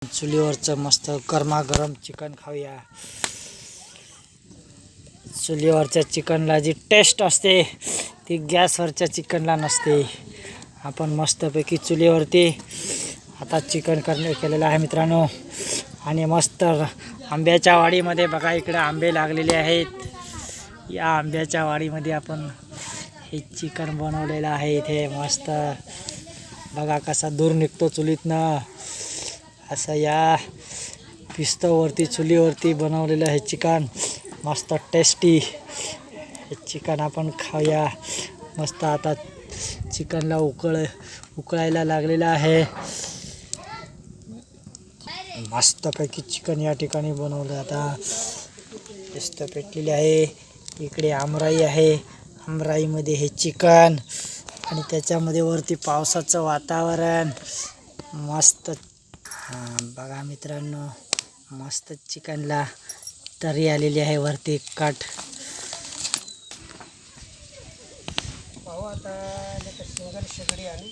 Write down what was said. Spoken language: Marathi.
चुलीवरचं मस्त गरमागरम चिकन खाऊया। चुलीवरच्या चिकनला जी टेस्ट असते ती गॅसवरच्या चिकनला नसते। आपण मस्तपैकी चुलीवरती आता चिकन केलेलं आहे मित्रांनो। आणि मस्त आंब्याच्या वाडीमध्ये बघा, इकडे आंबे लागलेले आहेत। या आंब्याच्या वाडीमध्ये आपण हे चिकन बनवलेलं आहे। इथे मस्त बघा कसा दूर निघतो चुलीतनं। असं या पिस्तवरती चुलीवरती बनवलेलं हे चिकन मस्त टेस्टी। हे चिकन आपण खाऊया मस्त। आता चिकनला उकळायला लागलेलं आहे। मस्तपैकी चिकन या ठिकाणी बनवलं। आता पिस्त पेटलेली आहे। इकडे आमराई आहे, आमराईमध्ये हे चिकन आणि त्याच्यामध्ये वरती पावसाचं वातावरण मस्त। बघा मित्रांनो, मस्त चिकनला तरी आलेली आहे वरती काठ। पाहू आता शेंगडी आणि